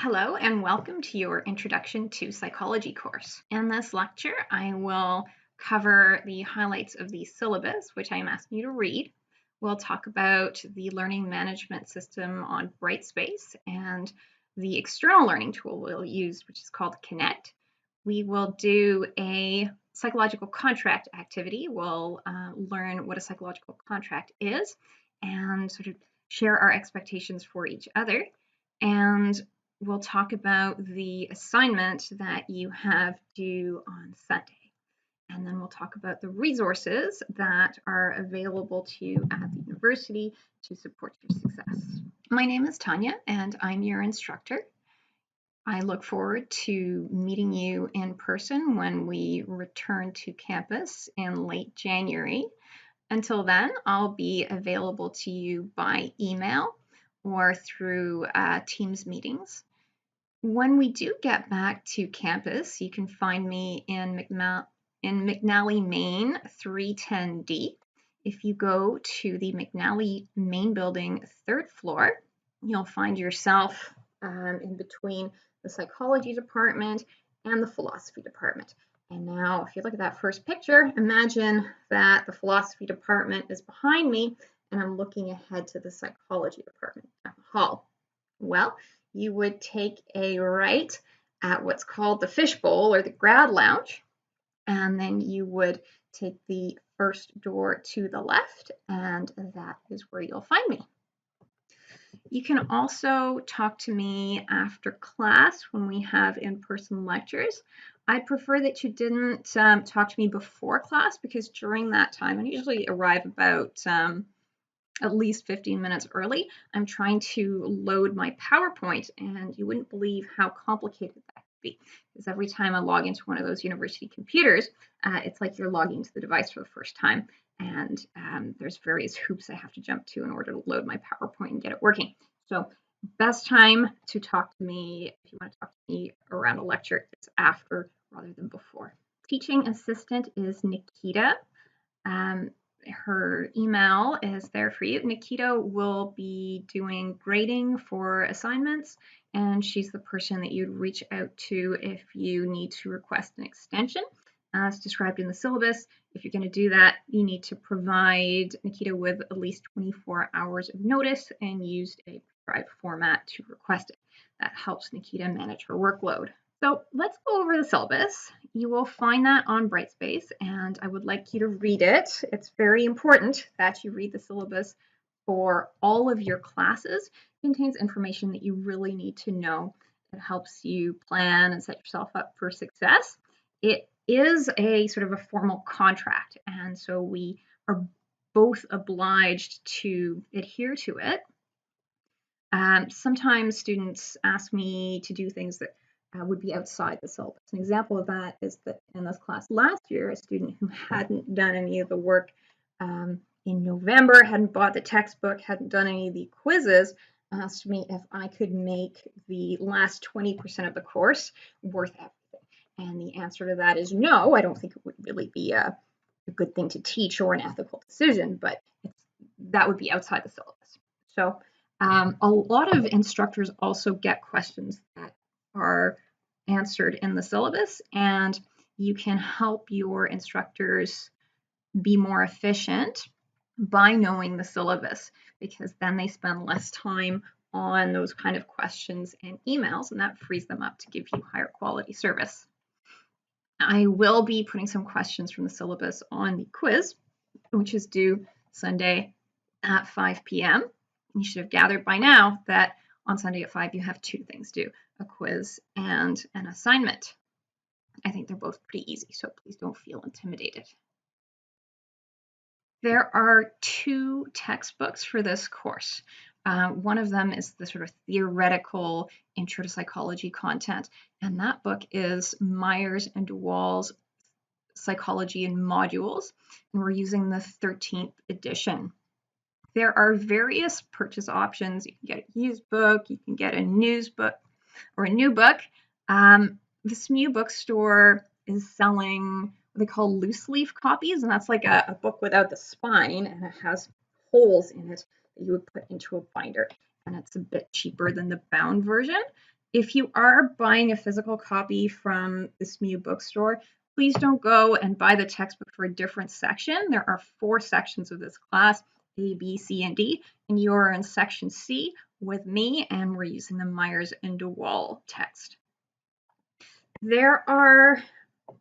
Hello and welcome to your Introduction to Psychology course. In this lecture, I will cover the highlights of the syllabus, which I am asking you to read. We'll talk about the learning management system on Brightspace and the external learning tool we'll use, which is called Connect. We will do a psychological contract activity. We'll learn what a psychological contract is and sort of share our expectations for each other. And we'll talk about the assignment that you have due on Sunday. And then we'll talk about the resources that are available to you at the university to support your success. My name is Tanya, and I'm your instructor. I look forward to meeting you in person when we return to campus in late January. Until then, I'll be available to you by email or through Teams meetings. When we do get back to campus, you can find me in McNally, Main, 310D. If you go to the McNally Main building, 3rd floor, you'll find yourself in between the psychology department and the philosophy department. And now, if you look at that first picture, imagine that the philosophy department is behind me and I'm looking ahead to the psychology department at the hall. Well, you would take a right at what's called the fishbowl or the grad lounge, and then you would take the first door to the left, and that is where you'll find me. You can also talk to me after class when we have in-person lectures. I'd prefer that you didn't talk to me before class because during that time, I usually arrive about at least 15 minutes early. I'm trying to load my PowerPoint, and you wouldn't believe how complicated that could be. Because every time I log into one of those university computers, it's like you're logging into the device for the first time. And there's various hoops I have to jump to in order to load my PowerPoint and get it working. So best time to talk to me, if you want to talk to me around a lecture, it's after rather than before. Teaching assistant is Nikita. Her email is there for you. Nikita will be doing grading for assignments, and she's the person that you'd reach out to if you need to request an extension. As described in the syllabus, if you're going to do that, you need to provide Nikita with at least 24 hours of notice and use a prescribed format to request it. That helps Nikita manage her workload. So let's go over the syllabus. You will find that on Brightspace, and I would like you to read it. It's very important that you read the syllabus for all of your classes. It contains information that you really need to know. It helps you plan and set yourself up for success. It is a sort of a formal contract, and so we are both obliged to adhere to it. Sometimes students ask me to do things that would be outside the syllabus. An example of that is that in this class last year, a student who hadn't done any of the work in November, hadn't bought the textbook, hadn't done any of the quizzes, asked me if I could make the last 20% of the course worth everything. And the answer to that is no. I don't think it would really be a good thing to teach or an ethical decision, but that would be outside the syllabus. So a lot of instructors also get questions that are answered in the syllabus, and you can help your instructors be more efficient by knowing the syllabus, because then they spend less time on those kind of questions and emails, and that frees them up to give you higher quality service. I will be putting some questions from the syllabus on the quiz, which is due Sunday at 5 p.m. You should have gathered by now that on Sunday at 5 you have two things due, a quiz and an assignment. I think they're both pretty easy, so please don't feel intimidated. There are two textbooks for this course. One of them is the sort of theoretical intro to psychology content, and that book is Myers and DeWall's Psychology in Modules, and we're using the 13th edition. There are various purchase options. You can get a used book, you can get a news book or a new book. The SMU bookstore is selling what they call loose leaf copies, and that's like a book without the spine, and it has holes in it that you would put into a binder, and it's a bit cheaper than the bound version. If you are buying a physical copy from the SMU bookstore, please don't go and buy the textbook for a different section. There are 4 sections of this class, A, B, C, and D, and you're in section C with me, and we're using the Myers and DeWall text. There are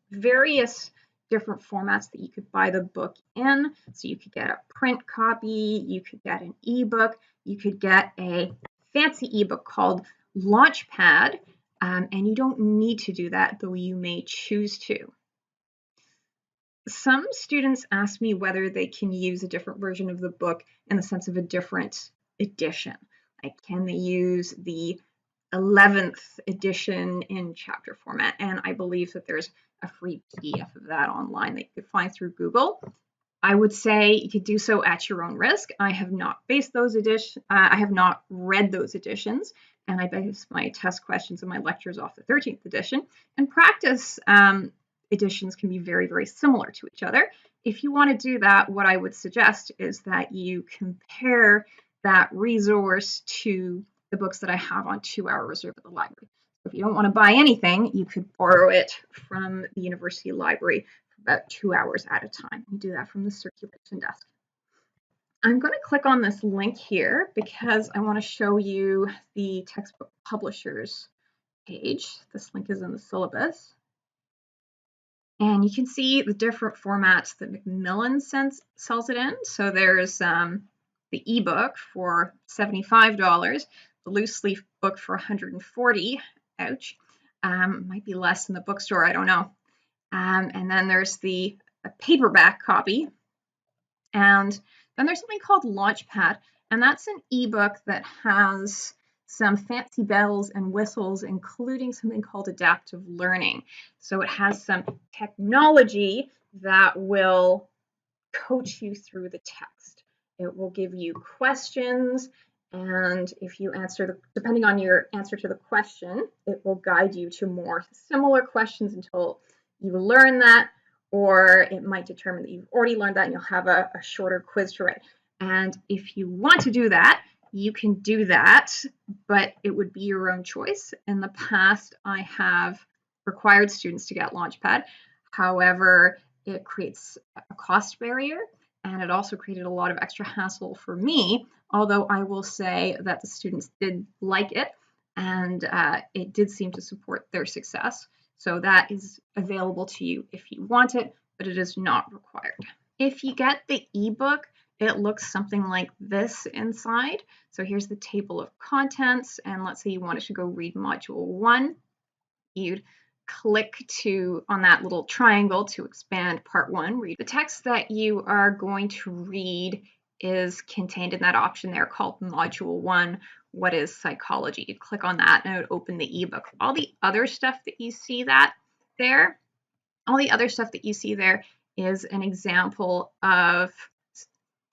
various different formats that you could buy the book in. So you could get a print copy, you could get an ebook, you could get a fancy ebook called LaunchPad, and you don't need to do that, though you may choose to. Some students ask me whether they can use a different version of the book in the sense of a different edition. Like, can they use the 11th edition in chapter format? And I believe that there's a free PDF of that online that you could find through Google. I would say you could do so at your own risk. I have not based those editions. I have not read those editions, and I base my test questions and my lectures off the 13th edition. And practice editions can be very, very similar to each other. If you want to do that, what I would suggest is that you compare that resource to the books that I have on 2-hour reserve at the library. If you don't want to buy anything, you could borrow it from the university library for about 2 hours at a time. You do that from the circulation desk. I'm going to click on this link here because I want to show you the textbook publishers page. This link is in the syllabus. And you can see the different formats that Macmillan sells it in. So there's the ebook for $75, the loose leaf book for $140. Ouch. Might be less in the bookstore, I don't know. And then there's the paperback copy. And then there's something called LaunchPad, and that's an ebook that has some fancy bells and whistles, including something called adaptive learning. So it has some technology that will coach you through the text. It will give you questions, and if you answer, depending on your answer to the question, it will guide you to more similar questions until you learn that, or it might determine that you've already learned that and you'll have a shorter quiz to write. And if you want to do that, you can do that, but it would be your own choice. In the past, I have required students to get LaunchPad. However, it creates a cost barrier, and it also created a lot of extra hassle for me, although I will say that the students did like it, and it did seem to support their success. So that is available to you if you want it, but it is not required. If you get the ebook, it looks something like this inside. So here's the table of contents, and let's say you wanted to go read module 1. You'd click on that little triangle to expand part 1. Read the text that you are going to read is contained in that option there called module 1. What is psychology? You click on that and it would open the ebook. All the other stuff that you see there is an example of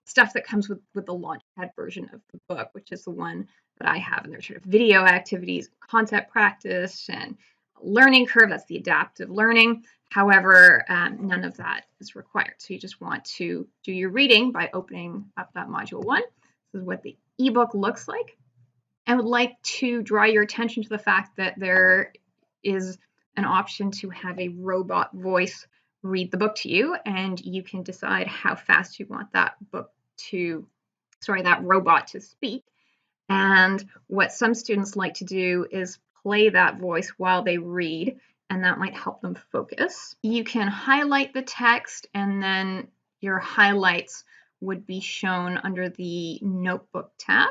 stuff that comes with the LaunchPad version of the book, which is the one that I have. And there's sort of video activities, concept practice, and learning curve. That's the adaptive learning. However, none of that is required. So you just want to do your reading by opening up that module 1. This is what the ebook looks like. I would like to draw your attention to the fact that there is an option to have a robot voice read the book to you, and you can decide how fast you want that robot to speak. And what some students like to do is play that voice while they read, and that might help them focus. You can highlight the text, and then your highlights would be shown under the Notebook tab.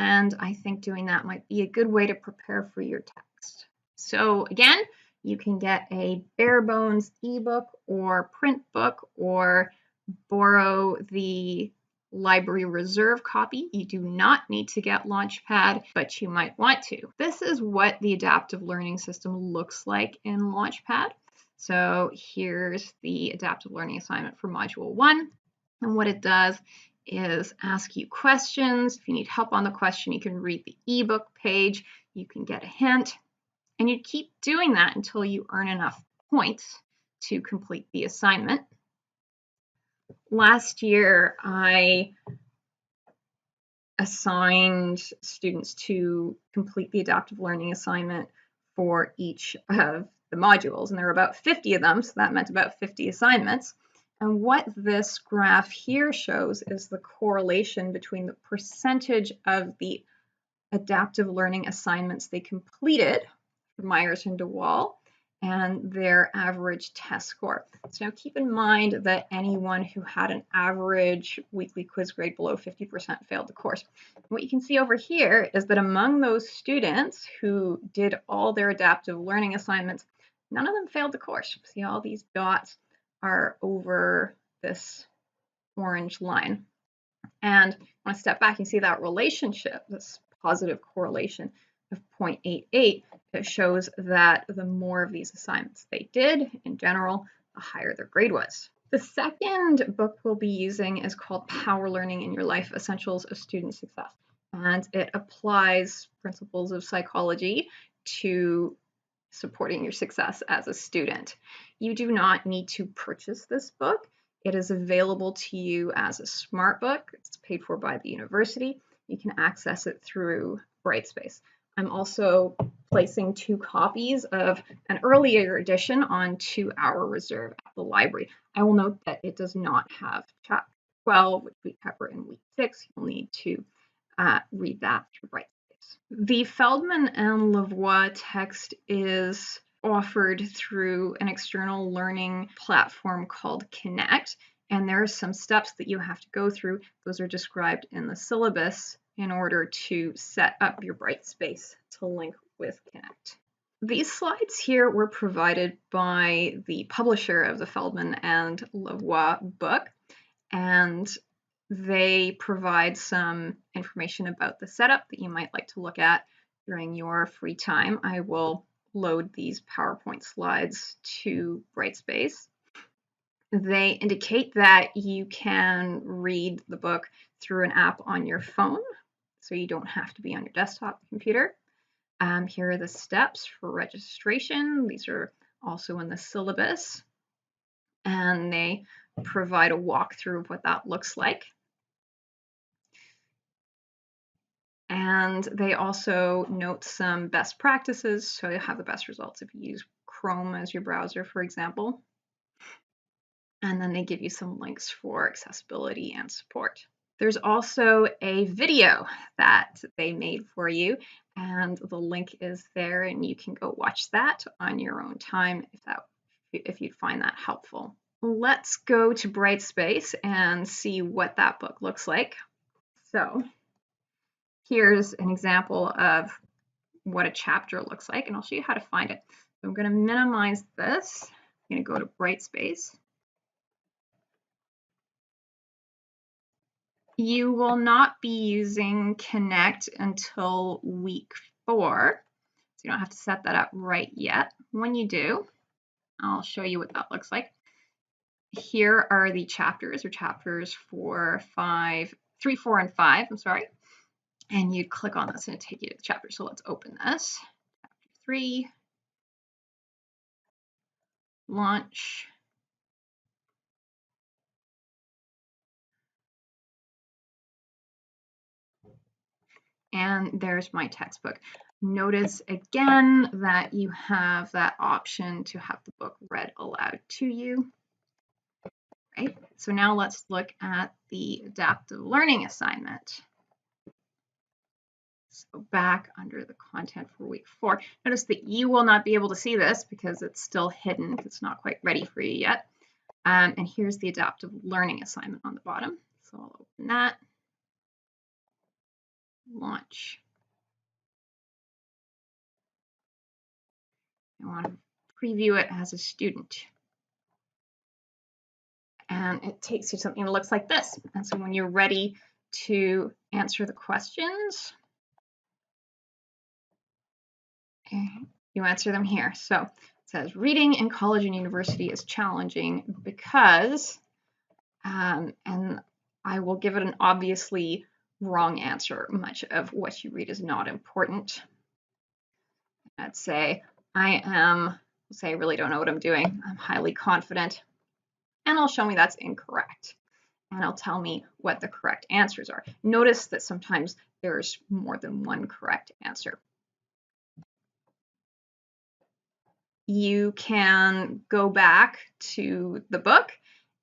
And I think doing that might be a good way to prepare for your text. So again, you can get a bare bones ebook or print book, or borrow the library reserve copy. You do not need to get LaunchPad, but you might want to. This is what the adaptive learning system looks like in LaunchPad. So here's the adaptive learning assignment for module 1. And what it does is ask you questions. If you need help on the question, you can read the ebook page. You can get a hint. And you keep doing that until you earn enough points to complete the assignment. Last year, I assigned students to complete the adaptive learning assignment for each of the modules, and there are about 50 of them, so that meant about 50 assignments. And what this graph here shows is the correlation between the percentage of the adaptive learning assignments they completed for Myers and DeWall and their average test score. So now keep in mind that anyone who had an average weekly quiz grade below 50% failed the course. What you can see over here is that among those students who did all their adaptive learning assignments, none of them failed the course. See, all these dots are over this orange line. And when I step back, you see that relationship, this positive correlation of 0.88. It shows that the more of these assignments they did, in general, the higher their grade was. The second book we'll be using is called Power Learning in Your Life: Essentials of Student Success. And it applies principles of psychology to supporting your success as a student. You do not need to purchase this book. It is available to you as a smart book. It's paid for by the university. You can access it through Brightspace. I'm also placing 2 copies of an earlier edition on 2-hour reserve at the library. I will note that it does not have chapter 12, which we cover in week 6. You'll need to read that through Brightspace. The Feldman and Lavoie text is offered through an external learning platform called Connect, and there are some steps that you have to go through. Those are described in the syllabus in order to set up your Brightspace to link with Connect. These slides here were provided by the publisher of the Feldman and Lavoie book, and they provide some information about the setup that you might like to look at during your free time. I will load these PowerPoint slides to Brightspace. They indicate that you can read the book through an app on your phone, so you don't have to be on your desktop computer. Here are the steps for registration. These are also in the syllabus, and they provide a walkthrough of what that looks like. And they also note some best practices, so you'll have the best results if you use Chrome as your browser, for example. And then they give you some links for accessibility and support. There's also a video that they made for you, and the link is there, and you can go watch that on your own time if you'd find that helpful. Let's go to Brightspace and see what that book looks like. So here's an example of what a chapter looks like, and I'll show you how to find it. So I'm going to minimize this. I'm going to go to Brightspace. You will not be using Connect until week 4, so you don't have to set that up right yet. When you do, I'll show you what that looks like. Here are the chapters, or chapters 3, 4, and 5, I'm sorry. And you'd click on this and it'd take you to the chapter. So let's open this. Chapter 3, launch. And there's my textbook. Notice again that you have that option to have the book read aloud to you. Right? So now let's look at the adaptive learning assignment. So back under the content for week 4, notice that you will not be able to see this because it's still hidden. It's not quite ready for you yet. And here's the adaptive learning assignment on the bottom. So I'll open that. Launch. I want to preview it as a student. And it takes you to something that looks like this. And so when you're ready to answer the questions, you answer them here. So it says, reading in college and university is challenging because, and I will give it an obviously wrong answer. Much of what you read is not important. I'd say, I really don't know what I'm doing. I'm highly confident. And it'll show me that's incorrect. and it'll tell me what the correct answers are. Notice that sometimes there's more than one correct answer. You can go back to the book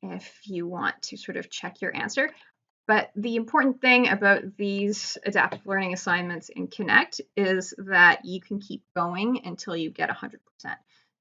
if you want to sort of check your answer. But the important thing about these adaptive learning assignments in Connect is that you can keep going until you get 100%.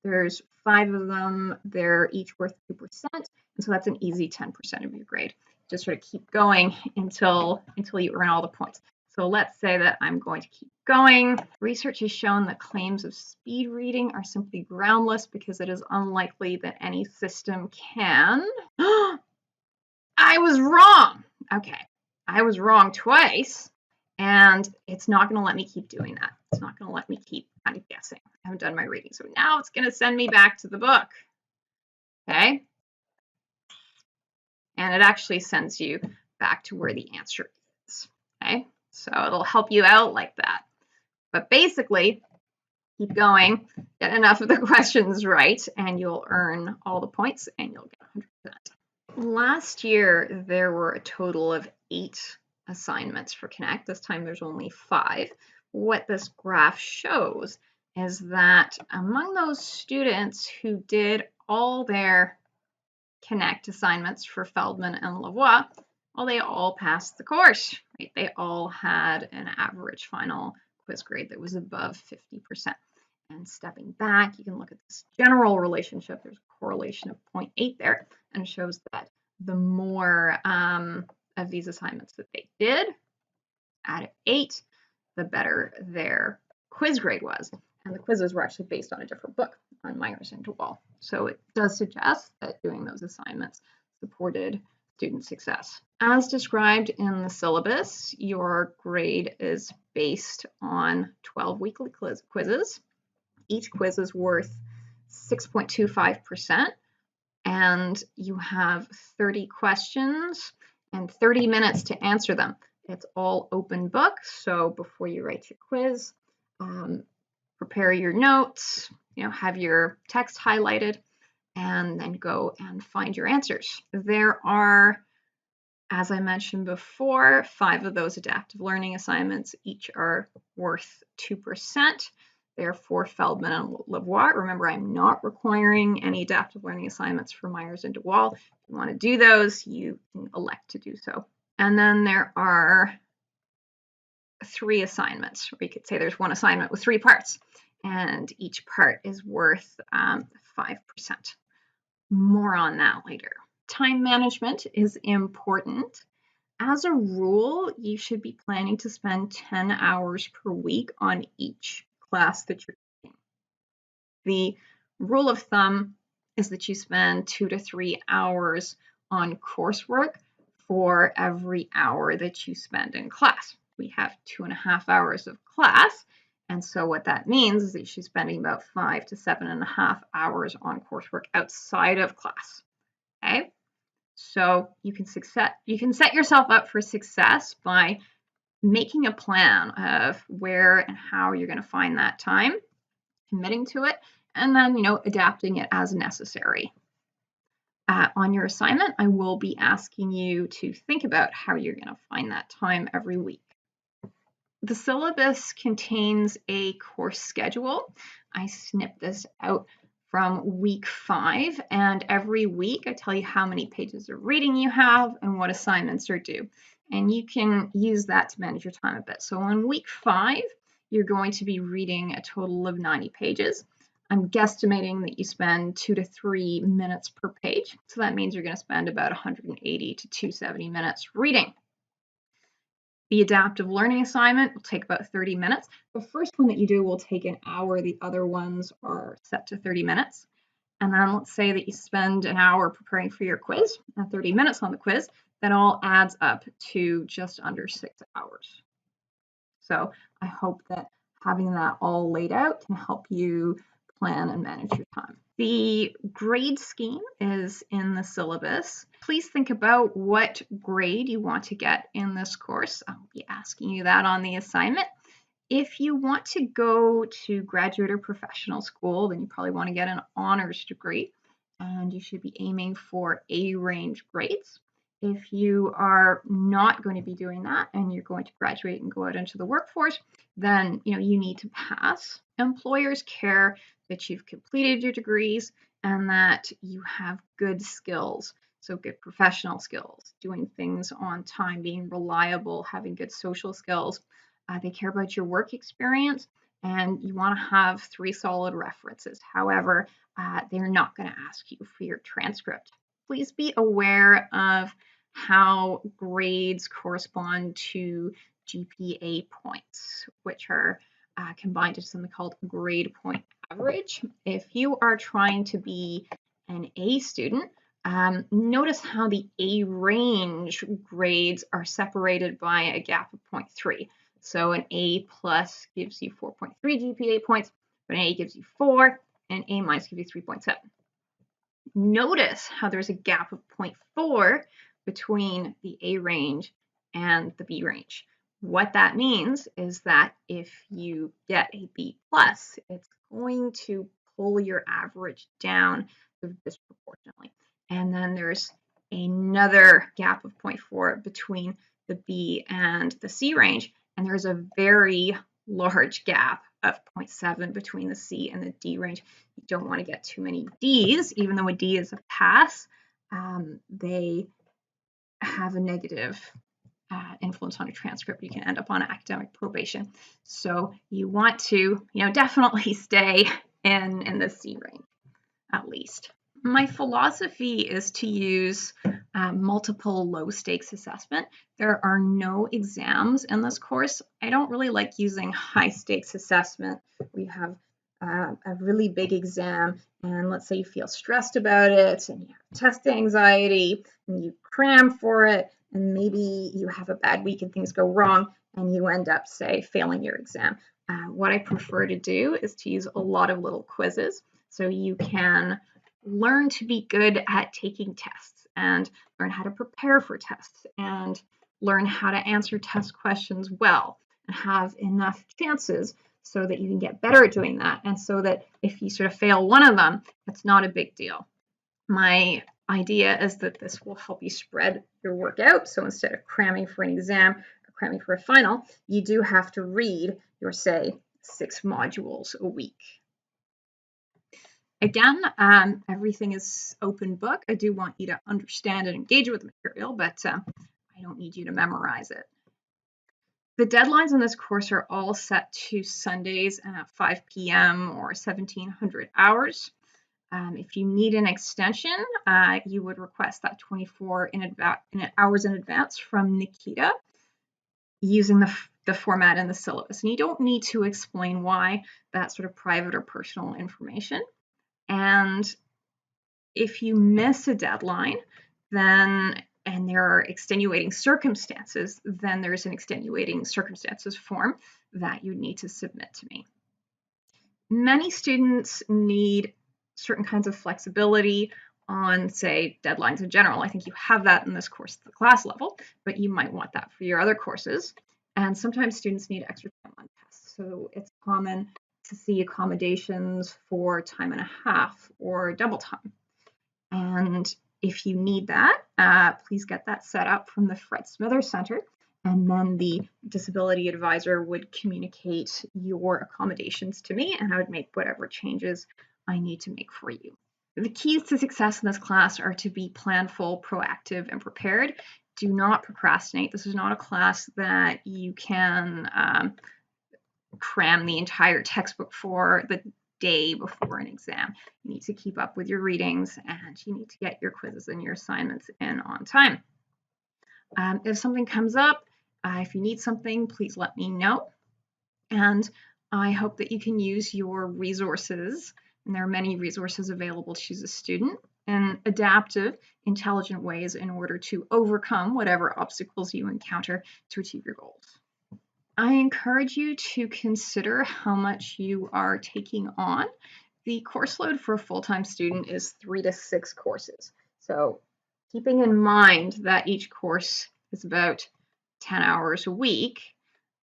There's 5 of them. They're each worth 2%. And so that's an easy 10% of your grade. Just sort of keep going until you earn all the points. So let's say that I'm going to keep going. Research has shown that claims of speed reading are simply groundless because it is unlikely that any system can. I was wrong. Okay, I was wrong twice, and it's not going to let me keep doing that. It's not going to let me keep kind of guessing. I haven't done my reading, so now it's going to send me back to the book. Okay, and it actually sends you back to where the answer is. Okay, so it'll help you out like that. But basically, keep going, get enough of the questions right, and you'll earn all the points, and you'll get 100%. Last year, there were a total of 8 assignments for Connect. This time there's only 5. What this graph shows is that among those students who did all their Connect assignments for Feldman and Lavoie, well, they all passed the course, right? They all had an average final quiz grade that was above 50%. And stepping back, you can look at this general relationship. There's a correlation of 0.8 there, and it shows that the more of these assignments that they did out of 8, the better their quiz grade was. And the quizzes were actually based on a different book, on Myers and DeWall. So it does suggest that doing those assignments supported student success. As described in the syllabus, your grade is based on 12 weekly quizzes. Each quiz is worth 6.25%, and you have 30 questions and 30 minutes to answer them. It's all open book, so before you write your quiz, prepare your notes, have your text highlighted, and then go and find your answers. There are, as I mentioned before, 5 of those adaptive learning assignments. Each are worth 2%. They're for Feldman and Lavoie. Remember, I'm not requiring any adaptive learning assignments for Myers and DeWall. If you want to do those, you can elect to do so. And then there are 3 assignments, or you could say there's one assignment with 3 parts, and each part is worth 5%. More on that later. Time management is important. As a rule, you should be planning to spend 10 hours per week on each class that you're taking. The rule of thumb is that you spend 2 to 3 hours on coursework for every hour that you spend in class. We have 2.5 hours of class, and so what that means is that you're spending about 5 to 7.5 hours on coursework outside of class. Okay, so you can set yourself up for success by making a plan of where and how you're going to find that time, committing to it, and then adapting it as necessary. On your assignment, I will be asking you to think about how you're going to find that time every week. The syllabus contains a course schedule. I snipped this out from week 5, and every week I tell you how many pages of reading you have and what assignments are due. And you can use that to manage your time a bit. So on week 5, you're going to be reading a total of 90 pages. I'm guesstimating that you spend 2 to 3 minutes per page. So that means you're going to spend about 180 to 270 minutes reading. The adaptive learning assignment will take about 30 minutes. The first one that you do will take an hour. The other ones are set to 30 minutes. And then let's say that you spend an hour preparing for your quiz and 30 minutes on the quiz. That all adds up to just under 6 hours. So I hope that having that all laid out can help you plan and manage your time. The grade scheme is in the syllabus. Please think about what grade you want to get in this course. I'll be asking you that on the assignment. If you want to go to graduate or professional school, then you probably want to get an honors degree, and you should be aiming for A range grades. If you are not going to be doing that and you're going to graduate and go out into the workforce, then you need to pass. Employers care that you've completed your degrees and that you have good skills. So good professional skills, doing things on time, being reliable, having good social skills. They care about your work experience, and you want to have 3 solid references. However, they're not going to ask you for your transcript. Please be aware of how grades correspond to GPA points, which are combined into something called grade point average. If you are trying to be an A student, notice how the A range grades are separated by a gap of 0.3. So an A plus gives you 4.3 GPA points, but an A gives you 4, and an A minus gives you 3.7. Notice how there's a gap of 0.4 between the A range and the B range. What that means is that if you get a B plus, it's going to pull your average down disproportionately. And then there's another gap of 0.4 between the B and the C range, and there's a very large gap of 0.7 between the C and the D range. You don't want to get too many Ds, even though a D is a pass. They have a negative influence on a transcript. You can end up on academic probation. So you want to, definitely stay in the C range, at least. My philosophy is to use multiple low-stakes assessment. There are no exams in this course. I don't really like using high-stakes assessment. We have a really big exam, and let's say you feel stressed about it, and you have test anxiety, and you cram for it, and maybe you have a bad week and things go wrong, and you end up, say, failing your exam. What I prefer to do is to use a lot of little quizzes, so you can learn to be good at taking tests and learn how to prepare for tests and learn how to answer test questions well and have enough chances so that you can get better at doing that, and so that if you sort of fail one of them, it's not a big deal. My idea is that this will help you spread your work out. So instead of cramming for an exam or cramming for a final, you do have to read your, say, 6 modules a week. Again, everything is open book. I do want you to understand and engage with the material, but I don't need you to memorize it. The deadlines in this course are all set to Sundays at 5 p.m. or 1700 hours. If you need an extension, you would request that 24 hours in advance from Nikita using the format in the syllabus. And you don't need to explain why. That's sort of private or personal information. And if you miss a deadline, and there are extenuating circumstances, then there's an extenuating circumstances form that you need to submit to me. Many students need certain kinds of flexibility on, say, deadlines in general. I think you have that in this course at the class level, but you might want that for your other courses. And sometimes students need extra time on tests. So it's common to see accommodations for time and a half or double time. And if you need that, please get that set up from the Fred Smithers Center, and then the disability advisor would communicate your accommodations to me, and I would make whatever changes I need to make for you. The keys to success in this class are to be planful, proactive, and prepared. Do not procrastinate. This is not a class that you can cram the entire textbook for the day before an exam. You need to keep up with your readings, and you need to get your quizzes and your assignments in on time. If something comes up, if you need something, please let me know. And I hope that you can use your resources, and there are many resources available to you as a student, in adaptive, intelligent ways in order to overcome whatever obstacles you encounter to achieve your goals. I encourage you to consider how much you are taking on. The course load for a full-time student is 3 to 6 courses. So keeping in mind that each course is about 10 hours a week,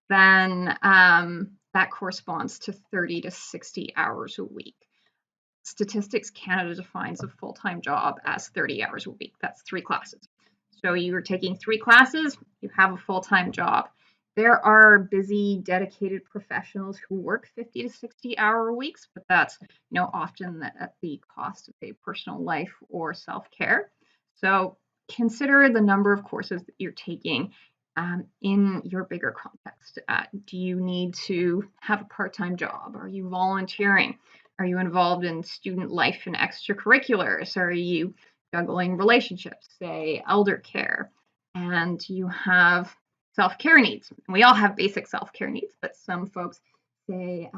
then that corresponds to 30 to 60 hours a week. Statistics Canada defines a full-time job as 30 hours a week. That's 3 classes. So you're taking 3 classes, you have a full-time job. There are busy, dedicated professionals who work 50 to 60-hour weeks, but that's often at the cost of a personal life or self-care. So consider the number of courses that you're taking in your bigger context. Do you need to have a part-time job? Are you volunteering? Are you involved in student life and extracurriculars? Are you juggling relationships, say elder care? And you have self-care needs. We all have basic self-care needs, but some folks, say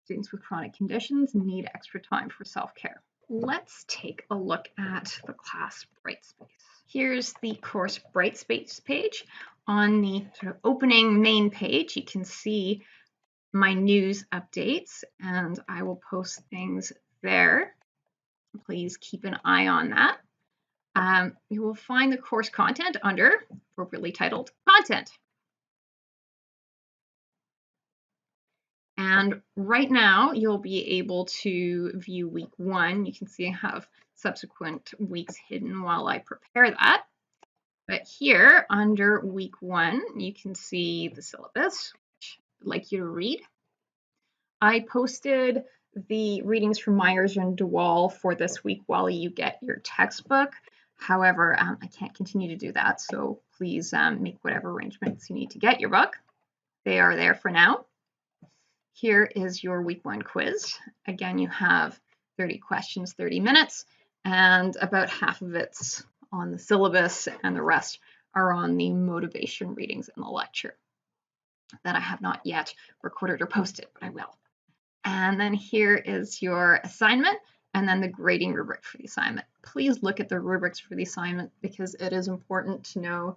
students with chronic conditions, need extra time for self-care. Let's take a look at the class Brightspace. Here's the course Brightspace page. On the sort of opening main page, you can see my news updates, and I will post things there. Please keep an eye on that. You will find the course content under appropriately titled Content. And right now, you'll be able to view week 1. You can see I have subsequent weeks hidden while I prepare that. But here, under week 1, you can see the syllabus, which I'd like you to read. I posted the readings from Myers and DeWall for this week while you get your textbook. However, I can't continue to do that, so please make whatever arrangements you need to get your book. They are there for now. Here is your week 1 quiz. Again, you have 30 questions, 30 minutes, and about half of it's on the syllabus, and the rest are on the motivation readings in the lecture that I have not yet recorded or posted, but I will. And then here is your assignment, and then the grading rubric for the assignment. Please look at the rubrics for the assignment because it is important to know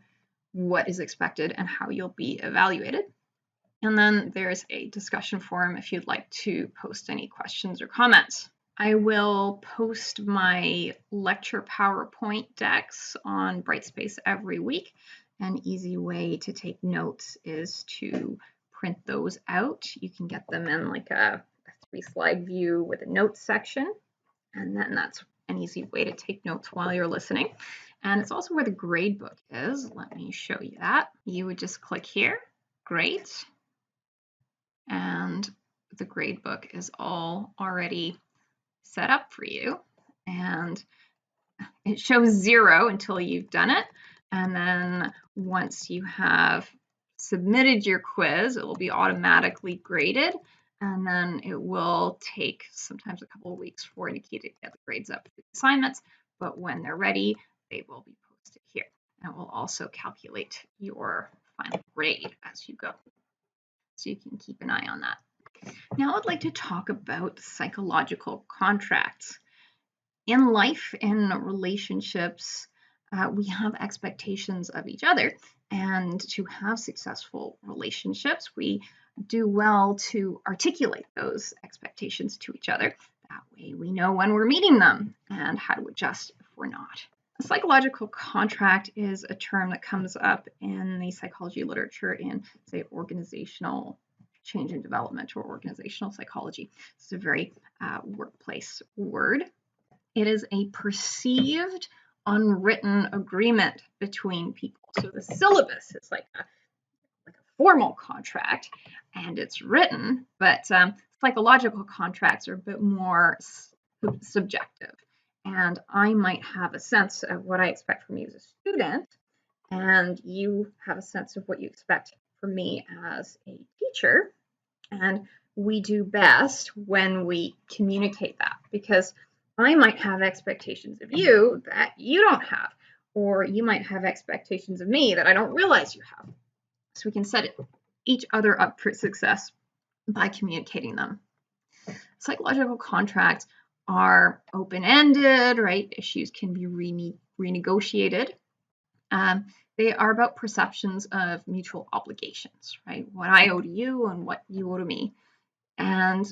what is expected and how you'll be evaluated. And then there's a discussion forum if you'd like to post any questions or comments. I will post my lecture PowerPoint decks on Brightspace every week. An easy way to take notes is to print those out. You can get them in like a 3-slide view with a notes section. And then that's an easy way to take notes while you're listening. And it's also where the grade book is. Let me show you that. You would just click here, Great. And the grade book is all already set up for you. And it shows 0 until you've done it. And then once you have submitted your quiz, it will be automatically graded. And then it will take sometimes a couple of weeks for Nikita to get the grades up for the assignments. But when they're ready, they will be posted here. And it will also calculate your final grade as you go. So you can keep an eye on that. Now I'd like to talk about psychological contracts. In life, in relationships, we have expectations of each other. And to have successful relationships, we do well to articulate those expectations to each other. That way we know when we're meeting them and how to adjust if we're not. A psychological contract is a term that comes up in the psychology literature in, say, organizational change and development or organizational psychology. It's a very workplace word. It is a perceived, unwritten agreement between people. So the syllabus is like a formal contract, and it's written, but psychological contracts are a bit more subjective. And I might have a sense of what I expect from you as a student, and you have a sense of what you expect from me as a teacher. And we do best when we communicate that, because I might have expectations of you that you don't have, or you might have expectations of me that I don't realize you have. So we can set each other up for success by communicating them. Psychological contracts are open-ended, right? Issues can be renegotiated. They are about perceptions of mutual obligations, right? What I owe to you and what you owe to me. And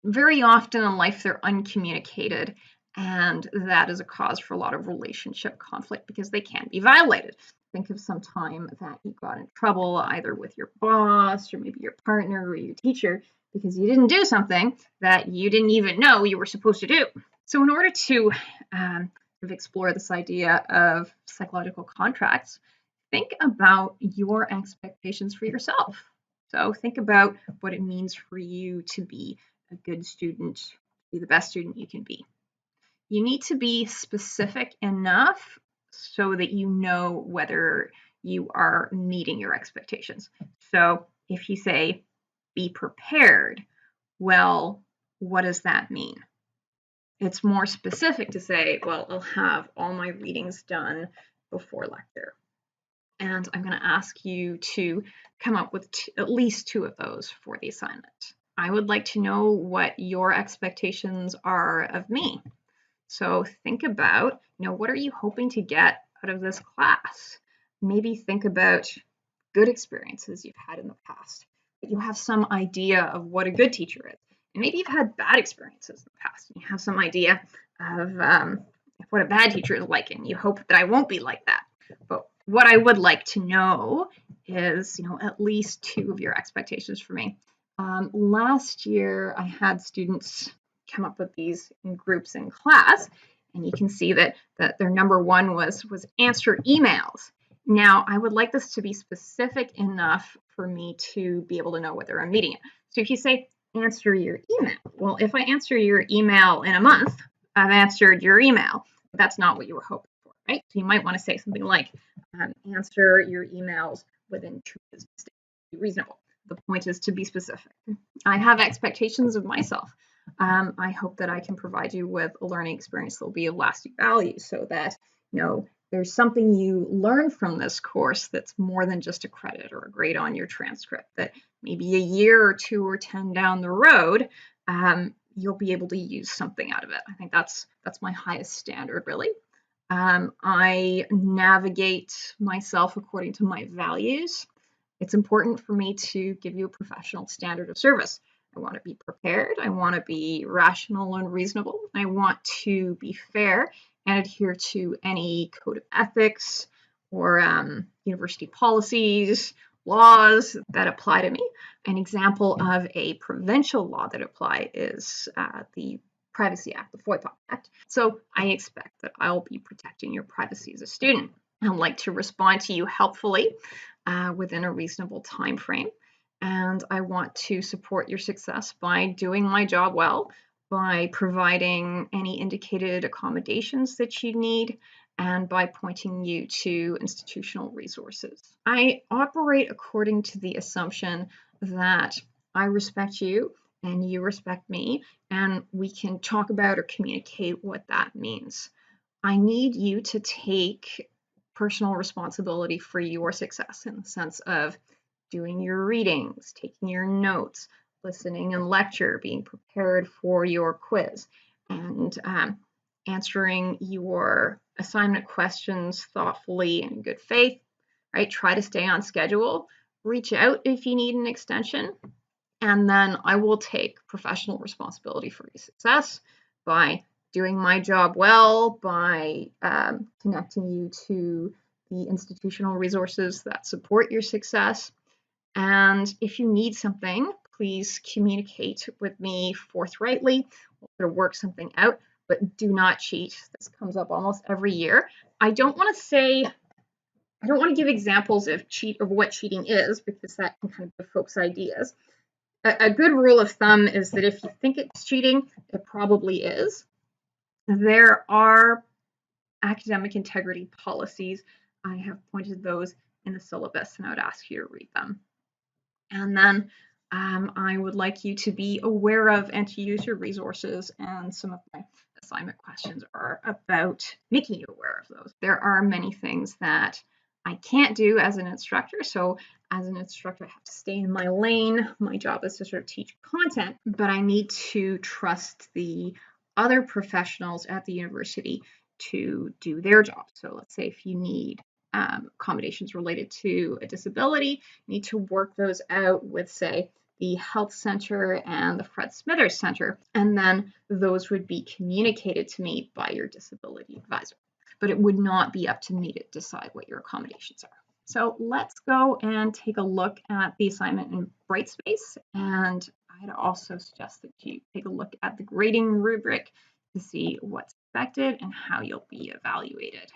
very often in life, they're uncommunicated. And that is a cause for a lot of relationship conflict because they can be violated. Think of some time that you got in trouble either with your boss or maybe your partner or your teacher because you didn't do something that you didn't even know you were supposed to do. So in order to explore this idea of psychological contracts, think about your expectations for yourself. So think about what it means for you to be a good student, be the best student you can be. You need to be specific enough so that you know whether you are meeting your expectations. So if you say, be prepared, well, what does that mean? It's more specific to say, well, I'll have all my readings done before lecture. And I'm going to ask you to come up with at least 2 of those for the assignment. I would like to know what your expectations are of me. So think about, what are you hoping to get out of this class? Maybe think about good experiences you've had in the past, that you have some idea of what a good teacher is. And maybe you've had bad experiences in the past, and you have some idea of what a bad teacher is like, and you hope that I won't be like that. But what I would like to know is, at least 2 of your expectations for me. Last year, I had students come up with these in groups in class, and you can see that their number 1 was answer emails. Now, I would like this to be specific enough for me to be able to know whether I'm meeting it. So if you say answer your email, well, if I answer your email in a month, I've answered your email. That's not what you were hoping for, right? So you might want to say something like answer your emails within 2 business days. Be reasonable. The point is to be specific. I have expectations of myself. I hope that I can provide you with a learning experience that will be of lasting value, so that there's something you learn from this course that's more than just a credit or a grade on your transcript, that maybe a year or 2 or 10 down the road, you'll be able to use something out of it. I think that's my highest standard, really. I navigate myself according to my values. It's important for me to give you a professional standard of service. I want to be prepared. I want to be rational and reasonable. I want to be fair and adhere to any code of ethics or university policies, laws that apply to me. An example of a provincial law that apply is the Privacy Act, the FOIPA Act. So I expect that I'll be protecting your privacy as a student. I'd like to respond to you helpfully within a reasonable time frame. And I want to support your success by doing my job well, by providing any indicated accommodations that you need, and by pointing you to institutional resources. I operate according to the assumption that I respect you and you respect me, and we can talk about or communicate what that means. I need you to take personal responsibility for your success in the sense of doing your readings, taking your notes, listening in lecture, being prepared for your quiz, and answering your assignment questions thoughtfully and in good faith, right? Try to stay on schedule. Reach out if you need an extension. And then I will take professional responsibility for your success by doing my job well, by connecting you to the institutional resources that support your success. And if you need something, please communicate with me forthrightly. We'll sort of work something out, but do not cheat. This comes up almost every year. I don't want to give examples of what cheating is, because that can kind of give folks ideas. A good rule of thumb is that if you think it's cheating, it probably is. There are academic integrity policies. I have pointed those in the syllabus, and I would ask you to read them. And then I would like you to be aware of and to use your resources, and some of my assignment questions are about making you aware of those. There are many things that I can't do as an instructor. So as an instructor, I have to stay in my lane. My job is to sort of teach content, but I need to trust the other professionals at the university to do their job. So let's say if you need accommodations related to a disability, you need to work those out with, say, the Health Center and the Fred Smithers Center, and then those would be communicated to me by your disability advisor. But it would not be up to me to decide what your accommodations are. So let's go and take a look at the assignment in Brightspace, and I'd also suggest that you take a look at the grading rubric to see what's expected and how you'll be evaluated.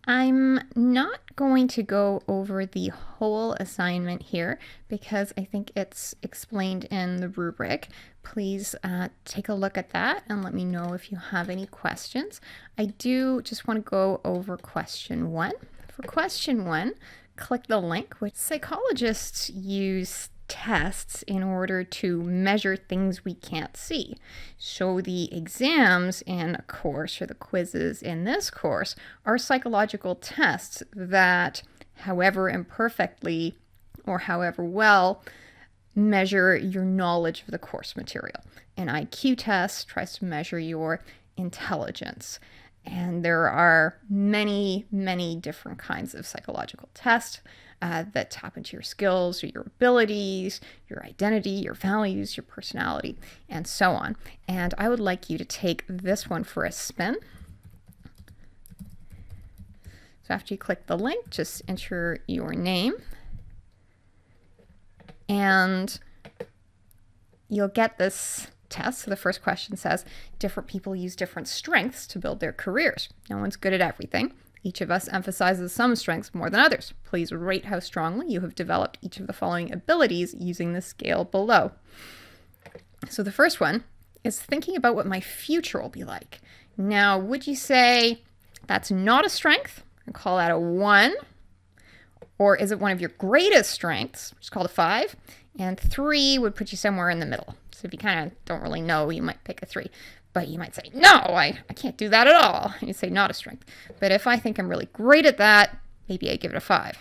I'm not going to go over the whole assignment here because I think it's explained in the rubric. Please take a look at that and let me know if you have any questions. I do just want to go over question 1. For question 1, click the link, which psychologists use tests in order to measure things we can't see. So the exams in a course, or the quizzes in this course, are psychological tests that, however imperfectly or however well, measure your knowledge of the course material. An IQ test tries to measure your intelligence. And there are many, many different kinds of psychological tests that tap into your skills or your abilities, your identity, your values, your personality, and so on. And I would like you to take this one for a spin. So after you click the link, just enter your name. And you'll get this test. So the first question says, different people use different strengths to build their careers. No one's good at everything. Each of us emphasizes some strengths more than others. Please rate how strongly you have developed each of the following abilities using the scale below. So the first one is thinking about what my future will be like. Now, would you say that's not a strength and call that a 1? Or is it one of your greatest strengths, which is called a 5? And 3 would put you somewhere in the middle. So if you kind of don't really know, you might pick a 3. But you might say, no, I can't do that at all. And you say, not a strength. But if I think I'm really great at that, maybe I give it a 5.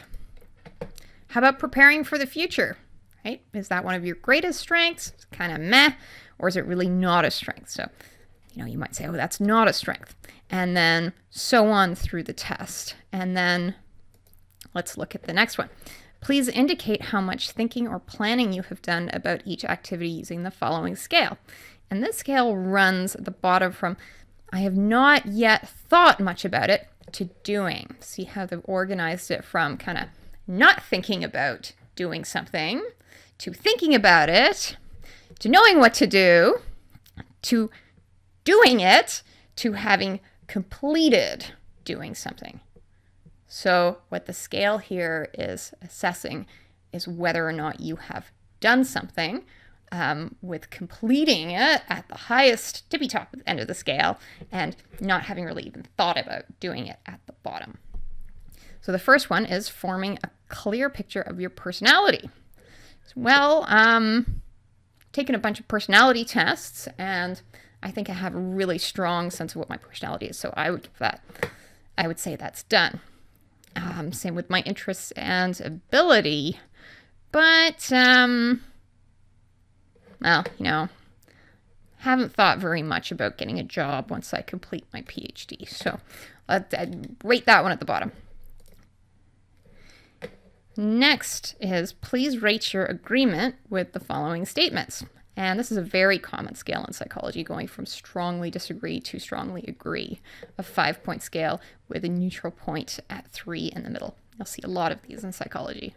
How about preparing for the future? Right? Is that one of your greatest strengths? It's kind of meh. Or is it really not a strength? So, you might say, oh, that's not a strength. And then so on through the test. And then let's look at the next one. Please indicate how much thinking or planning you have done about each activity using the following scale. And this scale runs at the bottom from I have not yet thought much about it to doing. See how they've organized it from kind of not thinking about doing something to thinking about it to knowing what to do to doing it to having completed doing something. So what the scale here is assessing is whether or not you have done something with completing it at the highest tippy top at the end of the scale and not having really even thought about doing it at the bottom. So the first one is forming a clear picture of your personality. Well, taken a bunch of personality tests and I think I have a really strong sense of what my personality is. So I would say that's done. Same with my interests and ability. But, well, haven't thought very much about getting a job once I complete my PhD. So I'd rate that one at the bottom. Next is please rate your agreement with the following statements. And this is a very common scale in psychology, going from strongly disagree to strongly agree, a 5-point scale with a neutral point at 3 in the middle. You'll see a lot of these in psychology.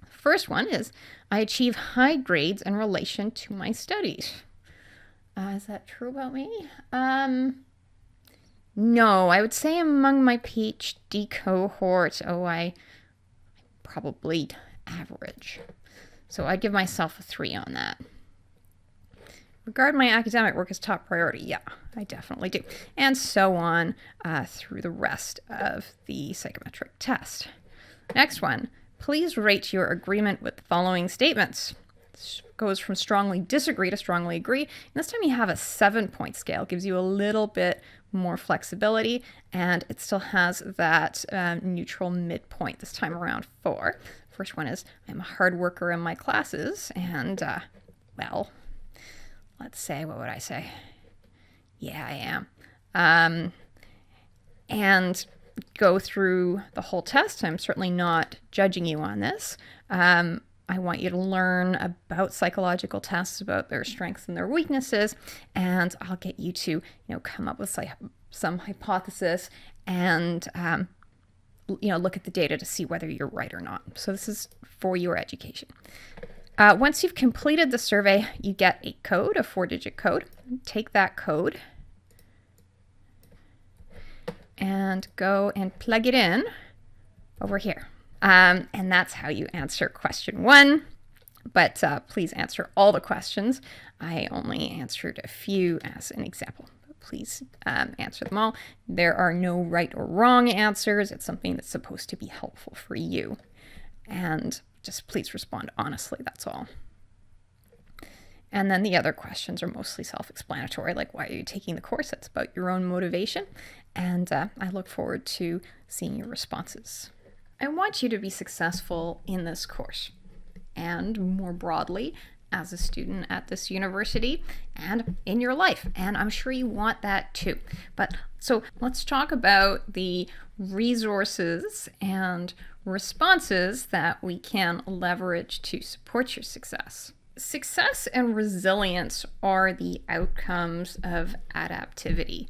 First one is, I achieve high grades in relation to my studies. Is that true about me? No, I would say among my PhD cohort, I probably average. So I'd give myself a 3 on that. Regard my academic work as top priority. Yeah, I definitely do. And so on through the rest of the psychometric test. Next one, please rate your agreement with the following statements. This goes from strongly disagree to strongly agree. And this time you have a 7-point scale. It gives you a little bit more flexibility, and it still has that neutral midpoint, this time around 4. First one is, I'm a hard worker in my classes, and, well, let's say, what would I say? Yeah, I am. And go through the whole test. I'm certainly not judging you on this. I want you to learn about psychological tests, about their strengths and their weaknesses, and I'll get you to, come up with some hypothesis and, look at the data to see whether you're right or not. So this is for your education. Once you've completed the survey, you get a code, a 4-digit code. Take that code and go and plug it in over here. And that's how you answer question 1. But please answer all the questions. I only answered a few as an example. Please answer them all. There are no right or wrong answers. It's something that's supposed to be helpful for you. And just please respond honestly, that's all. And then the other questions are mostly self-explanatory, like why are you taking the course? That's about your own motivation. And I look forward to seeing your responses. I want you to be successful in this course and more broadly as a student at this university and in your life. And I'm sure you want that too. But so let's talk about the resources and responses that we can leverage to support your success. Success and resilience are the outcomes of adaptivity.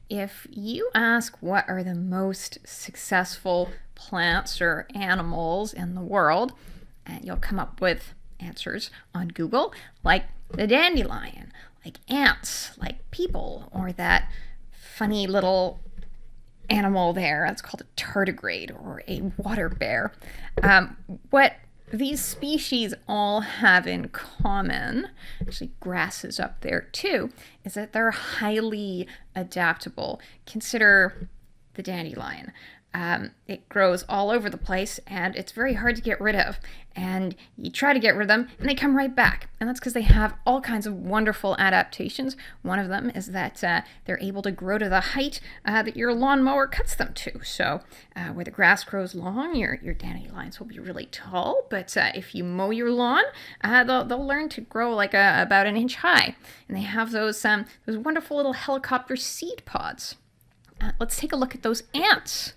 If you ask what are the most successful plants or animals in the world, and you'll come up with answers on Google like the dandelion, like ants, like people, or that funny little animal there that's called a tardigrade or a water bear. What these species all have in common, actually grass is up there too, is that they're highly adaptable. Consider the dandelion. It grows all over the place and it's very hard to get rid of. And you try to get rid of them and they come right back. And that's because they have all kinds of wonderful adaptations. One of them is that they're able to grow to the height that your lawnmower cuts them to. So where the grass grows long, your dandelions will be really tall. But if you mow your lawn, they'll learn to grow like about an inch high. And they have those wonderful little helicopter seed pods. Let's take a look at those ants.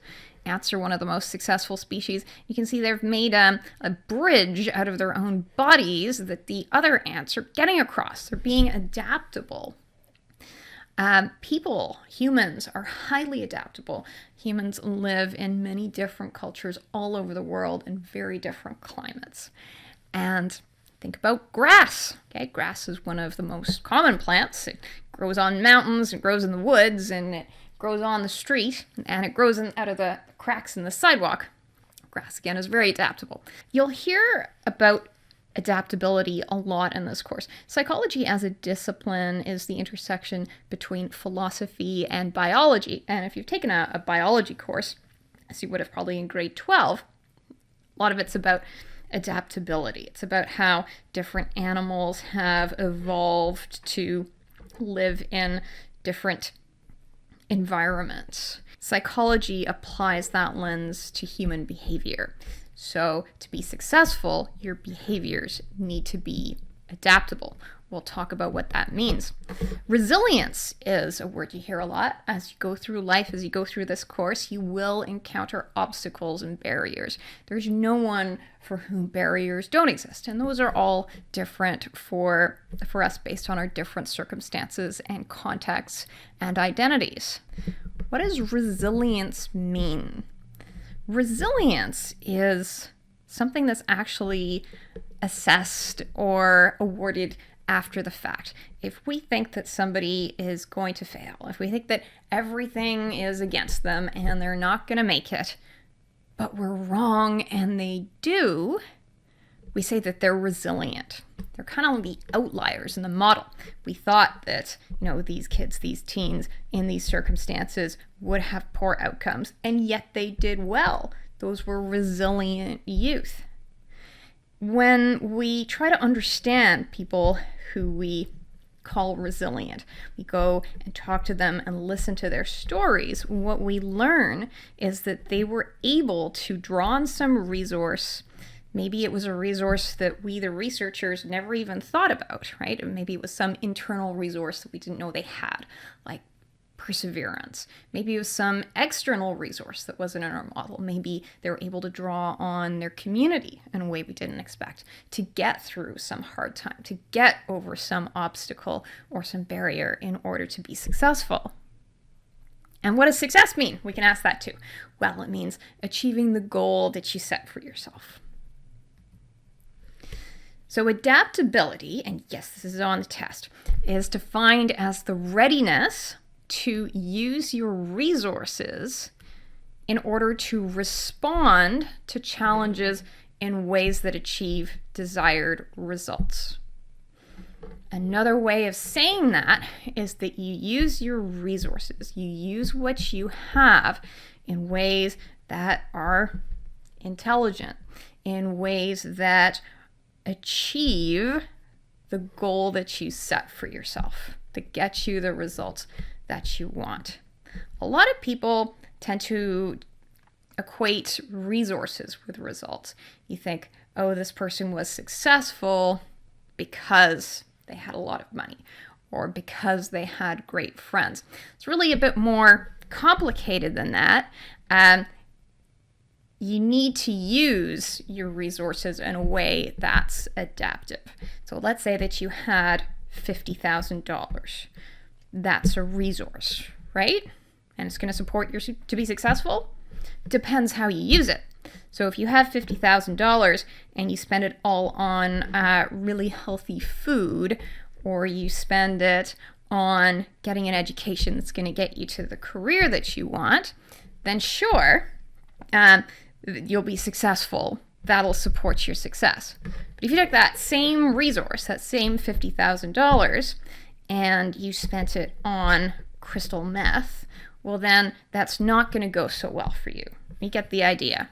Ants are one of the most successful species. You can see they've made a bridge out of their own bodies that the other ants are getting across. They're being adaptable. Humans are highly adaptable. Humans live in many different cultures all over the world in very different climates. And think about grass. Okay, grass is one of the most common plants. It grows on mountains, it grows in the woods, and it grows on the street, and it grows out of the cracks in the sidewalk. Grass, again, is very adaptable. You'll hear about adaptability a lot in this course. Psychology as a discipline is the intersection between philosophy and biology. And if you've taken a biology course, as you would have probably in grade 12, a lot of it's about adaptability. It's about how different animals have evolved to live in different environments. Psychology applies that lens to human behavior. So to be successful, your behaviors need to be adaptable. We'll talk about what that means. Resilience is a word you hear a lot. As you go through life, as you go through this course, you will encounter obstacles and barriers. There's no one for whom barriers don't exist, and those are all different for us based on our different circumstances and contexts and identities. What does resilience mean? Resilience is something that's actually assessed or awarded after the fact. If we think that somebody is going to fail, if we think that everything is against them and they're not going to make it, but we're wrong and they do, we say that they're resilient. They're kind of the outliers in the model. We thought that, these kids, these teens in these circumstances would have poor outcomes, and yet they did well. Those were resilient youth. When we try to understand people who we call resilient, we go and talk to them and listen to their stories, what we learn is that they were able to draw on some resource. Maybe it was a resource that we, the researchers, never even thought about, right? Or maybe it was some internal resource that we didn't know they had, like perseverance. Maybe it was some external resource that wasn't in our model. Maybe they were able to draw on their community in a way we didn't expect to get through some hard time, to get over some obstacle or some barrier in order to be successful. And what does success mean? We can ask that too. Well, it means achieving the goal that you set for yourself. So adaptability, and yes, this is on the test, is defined as the readiness to use your resources in order to respond to challenges in ways that achieve desired results. Another way of saying that is that you use your resources, you use what you have in ways that are intelligent, in ways that achieve the goal that you set for yourself, that get you the results that you want. A lot of people tend to equate resources with results. You think, oh, this person was successful because they had a lot of money or because they had great friends. It's really a bit more complicated than that. You need to use your resources in a way that's adaptive. So let's say that you had $50,000. That's a resource, right? And it's going to support you to be successful. Depends how you use it. So if you have $50,000 and you spend it all on really healthy food, or you spend it on getting an education that's going to get you to the career that you want, then sure, you'll be successful. That'll support your success. But if you took that same resource, that same $50,000, and you spent it on crystal meth, well then that's not going to go so well for you. You get the idea.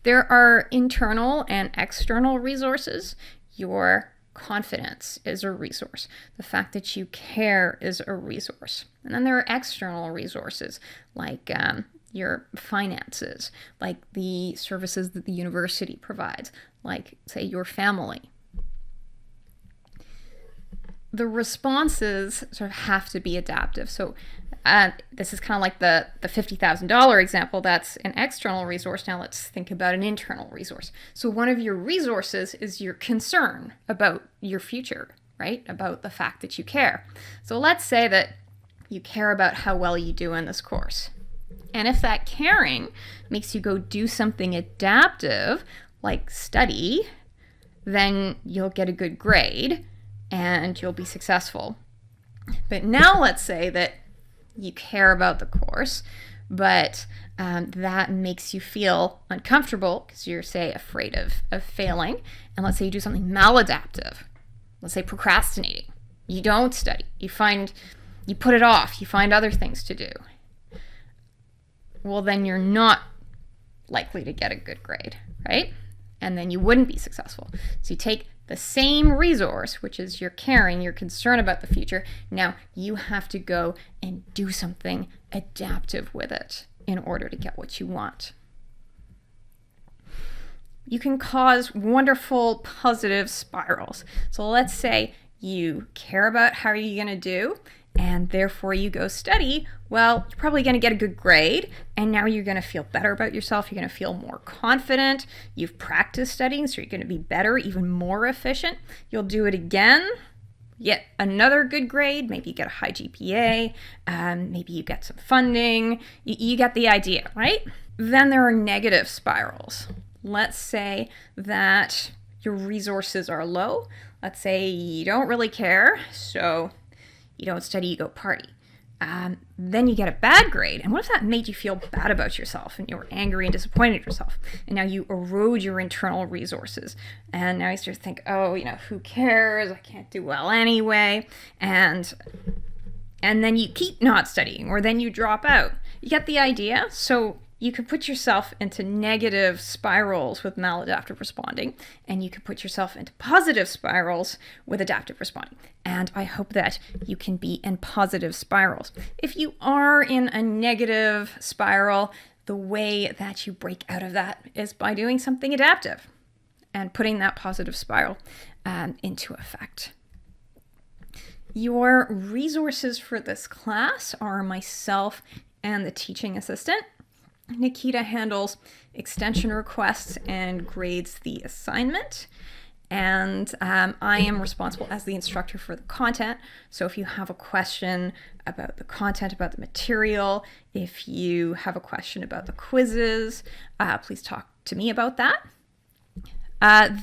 There are internal and external resources. Your confidence is a resource. The fact that you care is a resource. And then there are external resources like your finances, like the services that the university provides, like, say, your family. The responses sort of have to be adaptive. So this is kind of like the $50,000 example. That's an external resource. Now let's think about an internal resource. So one of your resources is your concern about your future, right? About the fact that you care. So let's say that you care about how well you do in this course. And if that caring makes you go do something adaptive, like study, then you'll get a good grade and you'll be successful. But now let's say that you care about the course, but that makes you feel uncomfortable because you're, say, afraid of failing. And let's say you do something maladaptive. Let's say procrastinating. You don't study. You put it off. You find other things to do. Well, then you're not likely to get a good grade, right? And then you wouldn't be successful. So you take the same resource, which is your caring, your concern about the future. Now you have to go and do something adaptive with it in order to get what you want. You can cause wonderful positive spirals. So let's say you care about how you're going to do, and therefore you go study. Well, you're probably going to get a good grade, and now you're going to feel better about yourself. You're going to feel more confident. You've practiced studying, so you're going to be better, even more efficient. You'll do it again, get another good grade. Maybe you get a high GPA. Maybe you get some funding. You get the idea, right? Then there are negative spirals. Let's say that your resources are low. Let's say you don't really care, so you don't study, you go party. Then you get a bad grade. And what if that made you feel bad about yourself and you were angry and disappointed in yourself? And now you erode your internal resources. And now you start to think, oh, who cares? I can't do well anyway. And then you keep not studying, or then you drop out. You get the idea? So you can put yourself into negative spirals with maladaptive responding, and you can put yourself into positive spirals with adaptive responding. And I hope that you can be in positive spirals. If you are in a negative spiral, the way that you break out of that is by doing something adaptive and putting that positive spiral into effect. Your resources for this class are myself and the teaching assistant. Nikita handles extension requests and grades the assignment. And I am responsible as the instructor for the content. So if you have a question about the content, about the material, if you have a question about the quizzes, please talk to me about that.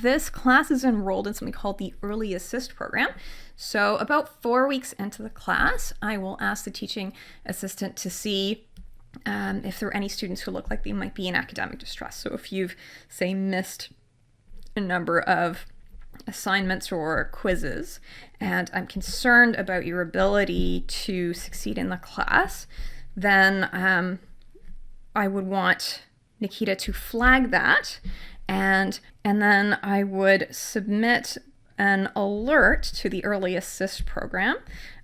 This class is enrolled in something called the Early Assist program. So about 4 weeks into the class, I will ask the teaching assistant to see if there are any students who look like they might be in academic distress. So if you've, say, missed a number of assignments or quizzes, and I'm concerned about your ability to succeed in the class, then I would want Nikita to flag that, and then I would submit an alert to the Early Assist program.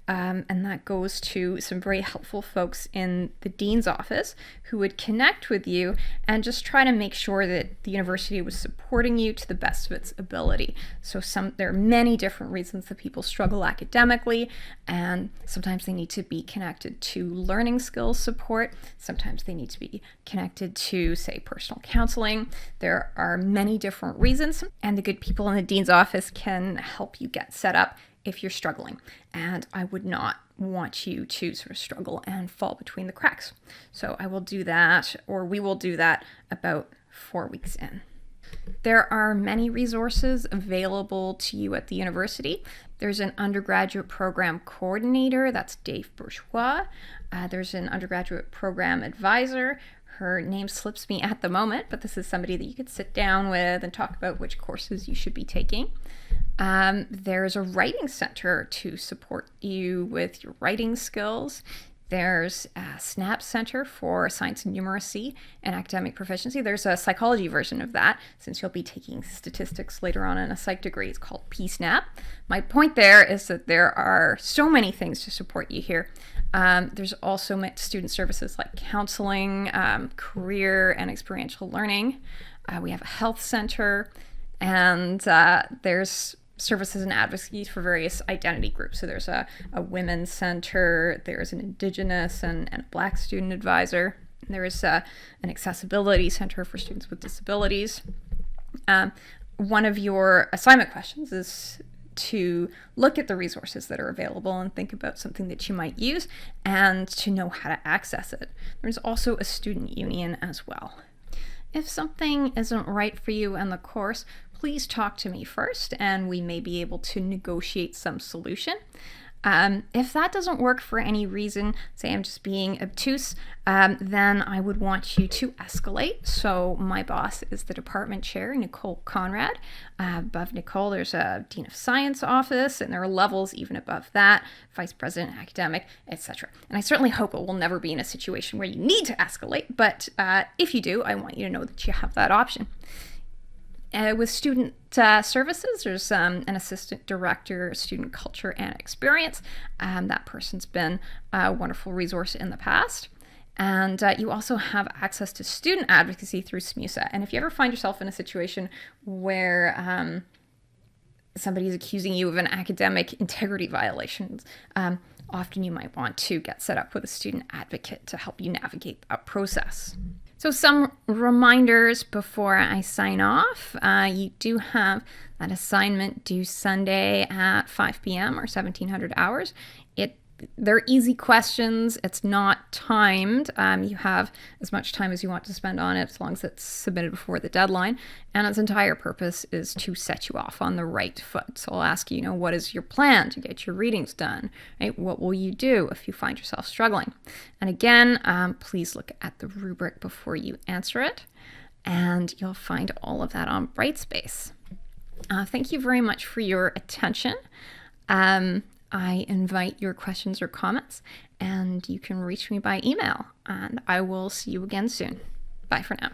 And that goes to some very helpful folks in the dean's office who would connect with you and just try to make sure that the university was supporting you to the best of its ability. So there are many different reasons that people struggle academically, and sometimes they need to be connected to learning skills support. Sometimes they need to be connected to, say, personal counseling. There are many different reasons, and the good people in the dean's office can help you get set up if you're struggling. And I would not want you to sort of struggle and fall between the cracks. So I will do that, or we will do that about 4 weeks in. There are many resources available to you at the university. There's an undergraduate program coordinator, that's Dave Bourgeois. There's an undergraduate program advisor. Her name slips me at the moment, but this is somebody that you could sit down with and talk about which courses you should be taking. There's a writing center to support you with your writing skills. There's a SNAP Center for Science and Numeracy and Academic Proficiency. There's a psychology version of that, since you'll be taking statistics later on in a psych degree. It's called PSNAP. My point there is that there are so many things to support you here. There's also student services like counseling, career and experiential learning. We have a health center, and there's services and advocacy for various identity groups. So there's a women's center, there's an Indigenous and a Black student advisor. There is an accessibility center for students with disabilities. One of your assignment questions is to look at the resources that are available and think about something that you might use and to know how to access it. There's also a student union as well. If something isn't right for you in the course, please talk to me first and we may be able to negotiate some solution. If that doesn't work for any reason, say I'm just being obtuse, then I would want you to escalate. So my boss is the department chair, Nicole Conrad. Above Nicole, there's a dean of science office, and there are levels even above that, vice president, academic, etc. And I certainly hope it will never be in a situation where you need to escalate, but if you do, I want you to know that you have that option. With student services, there's an assistant director, student culture and experience. That person's been a wonderful resource in the past. And you also have access to student advocacy through SMUSA. And if you ever find yourself in a situation where somebody is accusing you of an academic integrity violation, often you might want to get set up with a student advocate to help you navigate that process. So some reminders before I sign off. You do have that assignment due Sunday at 5 p.m. or 1700 hours. They're easy questions. It's not timed. You have as much time as you want to spend on it as long as it's submitted before the deadline. And its entire purpose is to set you off on the right foot. So I'll ask you, what is your plan to get your readings done? Right? What will you do if you find yourself struggling? And again, please look at the rubric before you answer it. And you'll find all of that on Brightspace. Thank you very much for your attention. I invite your questions or comments, and you can reach me by email, and I will see you again soon. Bye for now.